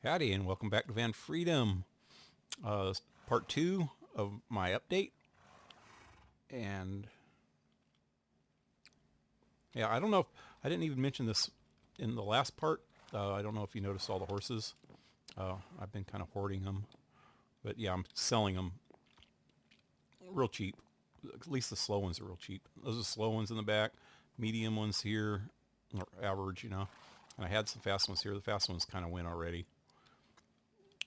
Howdy, and welcome back to VanFreedom, part 2 of my update. And yeah, I don't know if I didn't even mention this in the last part. I don't know if you noticed all the horses. I've been kind of hoarding them, but yeah, I'm selling them real cheap. At least the slow ones are real cheap. Those are slow ones in the back, medium ones here, or average, you know. And I had some fast ones here. The fast ones kind of went already.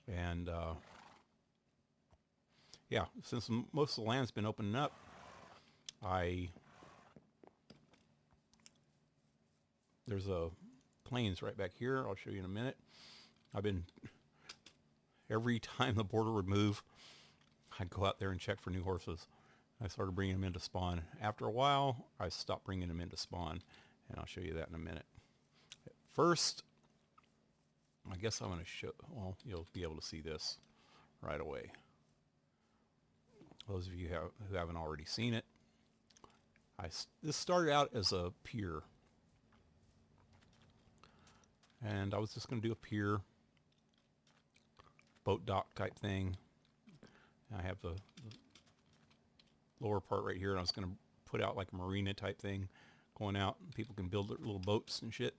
And yeah, since most of the land's been opening up, there's a plains right back here. I'll show you in a minute. Every time the border would move, I'd go out there and check for new horses. I started bringing them into spawn. After a while, I stopped bringing them into spawn, and I'll show you that in a minute. First, I guess I'm going to show, well, you'll be able to see this right away. Those of you who haven't already seen it, this started out as a pier. And I was just going to do a pier, boat dock type thing. And I have the lower part right here, and I was going to put out like a marina type thing going out. People can build their little boats and shit.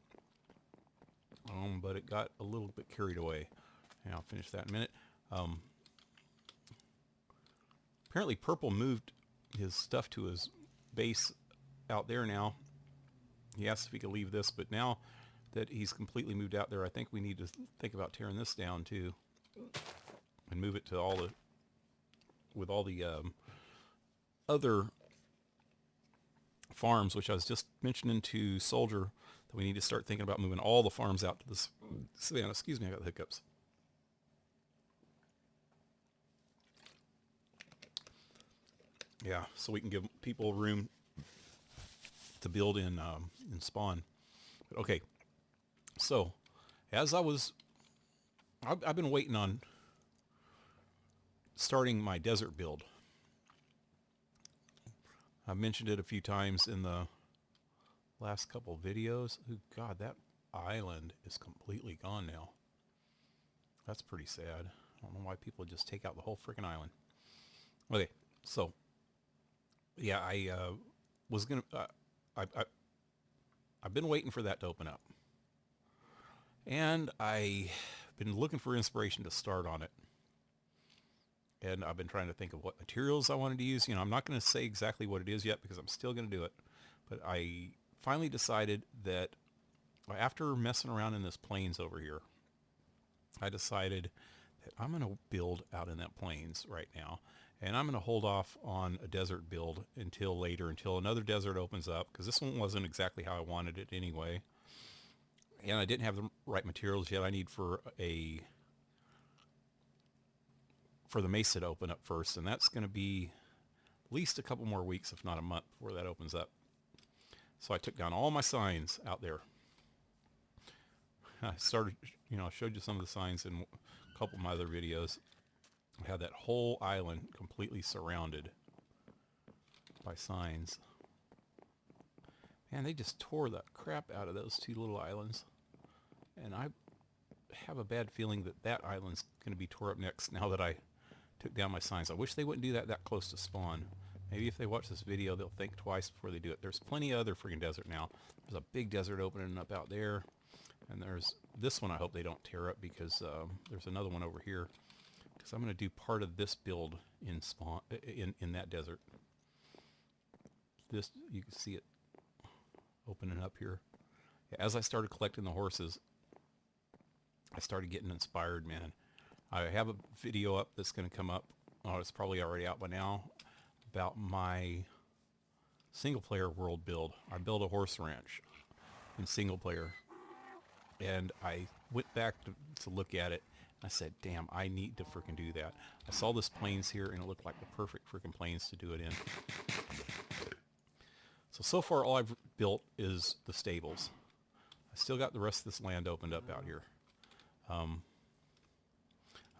But it got a little bit carried away. And I'll finish that in a minute. Apparently Purple moved his stuff to his base out there now. He asked if he could leave this, but now that he's completely moved out there, I think we need to think about tearing this down too. And move it to all the other farms, which I was just mentioning to Soldier, that we need to start thinking about moving all the farms out to this savannah. Excuse me, I got the hiccups. Yeah, so we can give people room to build in spawn. But okay, so as I've been waiting on starting my desert build. I've mentioned it a few times in the last couple videos. Oh God, that island is completely gone now. That's pretty sad. I don't know why people just take out the whole freaking island. Okay, so yeah, I've been waiting for that to open up, and I've been looking for inspiration to start on it. And I've been trying to think of what materials I wanted to use. You know, I'm not going to say exactly what it is yet because I'm still going to do it. But I finally decided that after messing around in this plains over here, I decided that I'm going to build out in that plains right now. And I'm going to hold off on a desert build until later, until another desert opens up, because this one wasn't exactly how I wanted it anyway. And I didn't have the right materials yet I need for the mesa to open up first, and that's going to be at least a couple more weeks, if not a month, before that opens up. So I took down all my signs out there. I started, you know, I showed you some of the signs in a couple of my other videos. I had that whole island completely surrounded by signs. Man, they just tore the crap out of those two little islands. And I have a bad feeling that that island's going to be tore up next now that I took down my signs. I wish they wouldn't do that close to spawn. Maybe if they watch this video, they'll think twice before they do it. There's plenty of other freaking desert now. There's a big desert opening up out there. And there's this one I hope they don't tear up, because there's another one over here. Because I'm going to do part of this build in spawn in that desert. This, you can see it opening up here. As I started collecting the horses, I started getting inspired, man. I have a video up that's going to come up. Oh, it's probably already out by now, about my single player world build. I built a horse ranch in single player, and I went back to look at it. I said, damn, I need to freaking do that. I saw this plains here, and it looked like the perfect freaking plains to do it in. So far all I've built is the stables. I still got the rest of this land opened up out here. I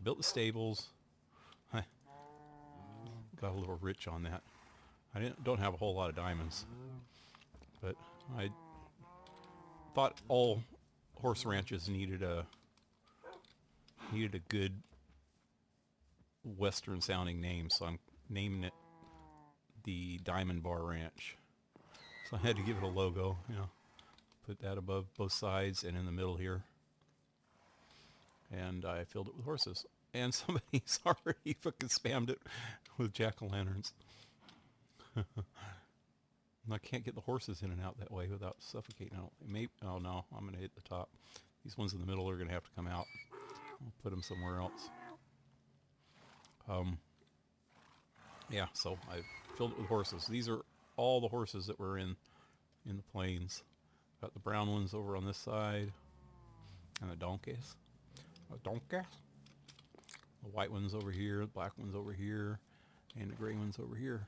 built the stables. I got a little rich on that. I don't have a whole lot of diamonds, but I thought all horse ranches needed a good Western sounding name, so I'm naming it the Diamond Bar Ranch. So I had to give it a logo, you know, put that above both sides and in the middle here. And I filled it with horses. And somebody's already fucking spammed it with jack-o'-lanterns. I can't get the horses in and out that way without suffocating. Maybe, oh no, I'm going to hit the top. These ones in the middle are going to have to come out. I'll put them somewhere else. Yeah, so I filled it with horses. These are all the horses that were in the plains. Got the brown ones over on this side, and the donkeys. The white ones over here, the black ones over here, and the gray ones over here.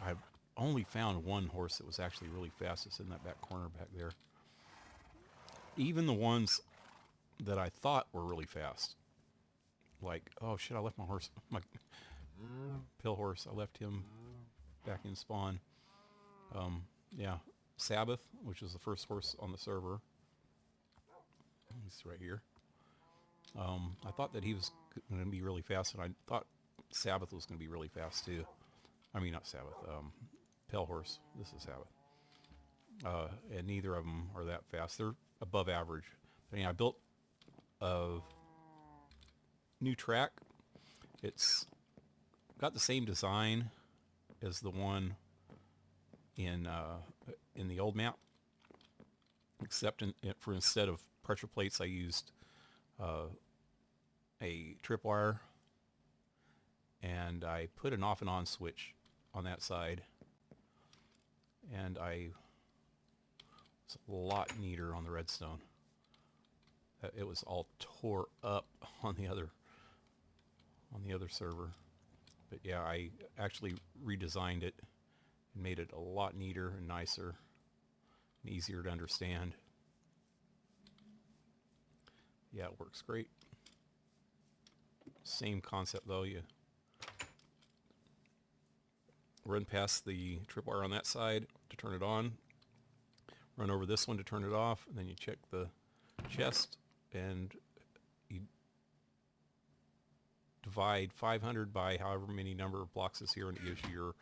I've only found one horse that was actually really fast. It's in that back corner back there. Even the ones that I thought were really fast, like, oh shit, I left my horse, my pill horse, I left him back in spawn. Yeah, Sabbath, which is the first horse on the server. He's right here. I thought that he was going to be really fast, and I thought Sabbath was going to be really fast too. I mean, not Sabbath, Pale Horse. This is Sabbath. And neither of them are that fast. They're above average. But yeah, I built a new track. It's got the same design as the one in the old map, except for instead of pressure plates, I used a tripwire, and I put an off and on switch on that side, and it's a lot neater on the redstone. It was all tore up on the other server, but yeah, I actually redesigned it and made it a lot neater and nicer and easier to understand. Yeah, it works great. Same concept though. You run past the tripwire on that side to turn it on, run over this one to turn it off, and then you check the chest and you divide 500 by however many number of blocks is here, and it gives you your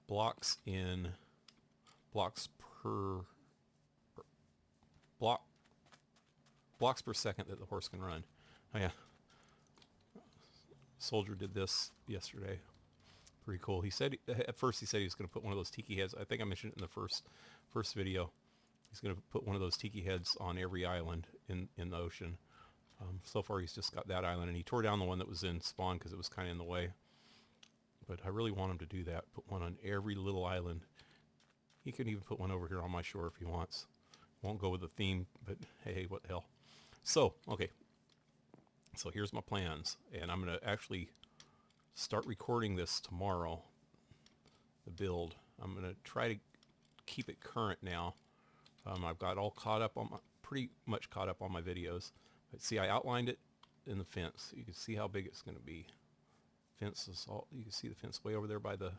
blocks in blocks per second that the horse can run. Oh yeah, Soldier did this yesterday. Pretty cool. He said at first he said he was going to put one of those tiki heads. I think I mentioned it in the first video. He's going to put one of those tiki heads on every island in the ocean. So far he's just got that island, and he tore down the one that was in spawn because it was kind of in the way. But I really want him to do that. Put one on every little island. He could even put one over here on my shore if he wants. Won't go with the theme, but hey, what the hell. So, okay. So here's my plans, and I'm going to actually start recording this tomorrow, the build. I'm going to try to keep it current now. I've got all caught up on pretty much caught up on my videos. But see, I outlined it in the fence. You can see how big it's going to be. Fence is all, you can see the fence way over there by the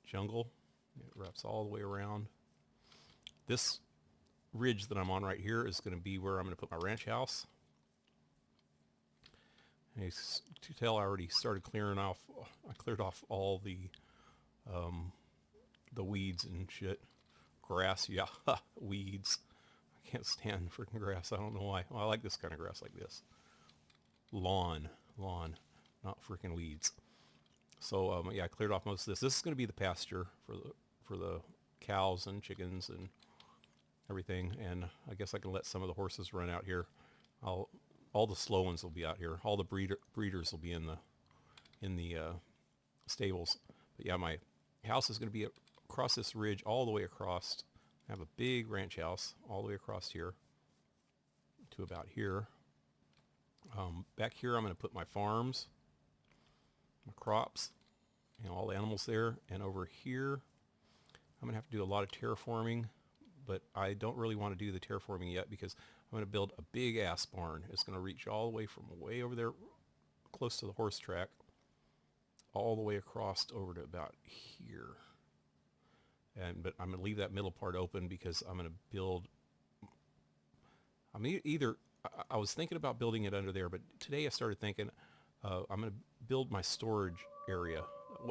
jungle. It wraps all the way around. This ridge that I'm on right here is going to be where I'm going to put my ranch house. And as you can tell, I already started clearing off. I cleared off all the weeds and shit. Grass, yeah, weeds. I can't stand freaking grass. I don't know why. Well, I like this kind of grass like this. Lawn, not freaking weeds. So yeah, I cleared off most of this. This is going to be the pasture for the cows and chickens and everything. And I guess I can let some of the horses run out here. All the slow ones will be out here. All the breeders will be in the stables. But yeah, my house is going to be across this ridge, all the way across. I have a big ranch house all the way across here to about here. Back here, I'm going to put my farms, my crops, you know, all the animals there. And over here, I'm going to have to do a lot of terraforming, but I don't really want to do the terraforming yet because I'm going to build a big ass barn. It's going to reach all the way from way over there close to the horse track all the way across over to about here. But I'm going to leave that middle part open because I'm going to build, I was thinking about building it under there, but today I started thinking I'm going to build my storage area.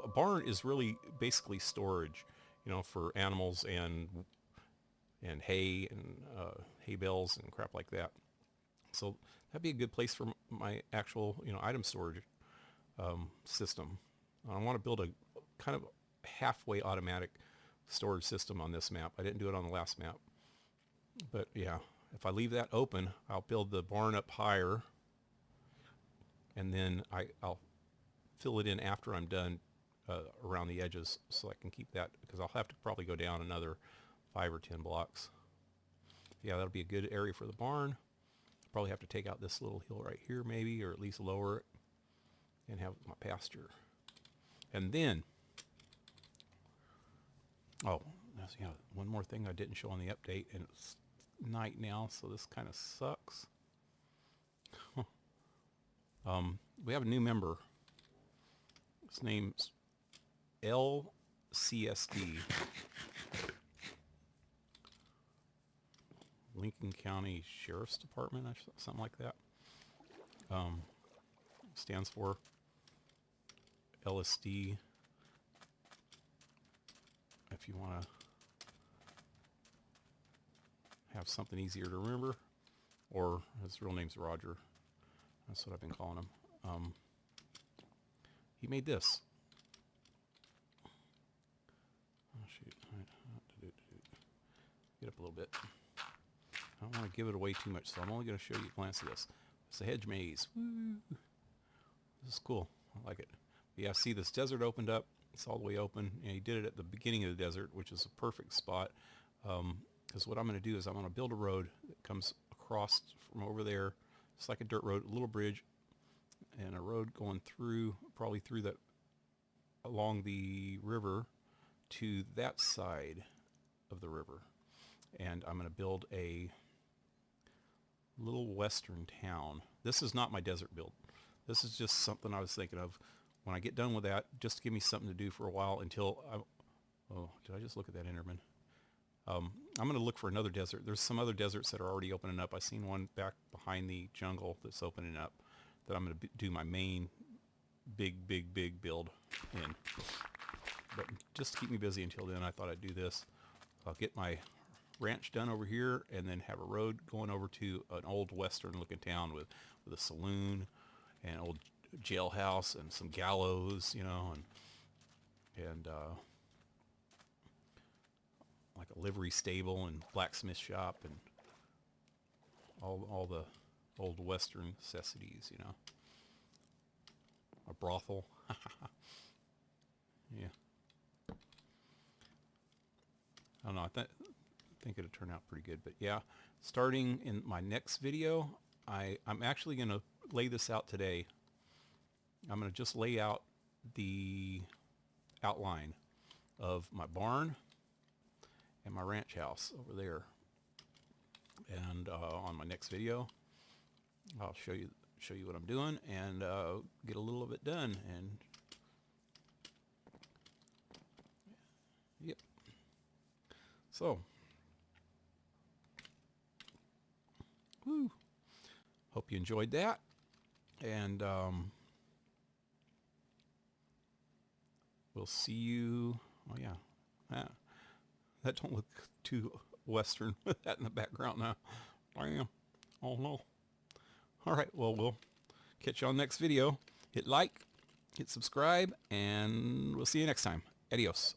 A barn is really basically storage, you know, for animals and hay and hay bales and crap like that. So that'd be a good place for my actual, you know, item storage system. I want to build a kind of halfway automatic storage system on this map. I didn't do it on the last map, but yeah, if I leave that open, I'll build the barn up higher, and then I'll fill it in after I'm done around the edges, so I can keep that, because I'll have to probably go down another 5 or 10 blocks. Yeah, that'll be a good area for the barn. Probably have to take out this little hill right here maybe, or at least lower it, and have my pasture. And then, oh, yeah, one more thing I didn't show on the update, and it's night now, so this kind of sucks. We have a new member. His name's LCSD. Lincoln County Sheriff's Department, or something like that. Stands for LSD. If you want to have something easier to remember, or his real name's Roger. That's what I've been calling him. He made this. Oh shoot! Get up a little bit. I don't want to give it away too much, so I'm only going to show you a glance of this. It's a hedge maze. Woo! This is cool. I like it. But yeah, see, this desert opened up. It's all the way open, and he did it at the beginning of the desert, which is a perfect spot. Because what I'm going to do is I'm going to build a road that comes across from over there. It's like a dirt road, a little bridge, and a road going through, probably through that, along the river to that side of the river. And I'm going to build a little western town. This is not my desert build. This is just something I was thinking of. When I get done with that, just give me something to do for a while until oh, did I just look at that Enderman? I'm going to look for another desert. There's some other deserts that are already opening up. I've seen one back behind the jungle that's opening up that I'm going to do my main big build in. But just to keep me busy until then, I thought I'd do this. I'll get my ranch done over here, and then have a road going over to an old western looking town with a saloon and an old jailhouse and some gallows, you know, and like a livery stable and blacksmith shop and all the old western necessities, you know. A brothel. Yeah. I don't know. I think it'll turn out pretty good. But yeah, starting in my next video, I'm actually going to lay this out today. I'm going to just lay out the outline of my barn and my ranch house over there. And on my next video, I'll show you what I'm doing and get a little of it done. And yep. So, woo. Hope you enjoyed that. And we'll see you. Oh yeah, that don't look too western with that in the background now. Damn. Oh no. All right. Well, we'll catch you on the next video. Hit like, hit subscribe, and we'll see you next time. Adios.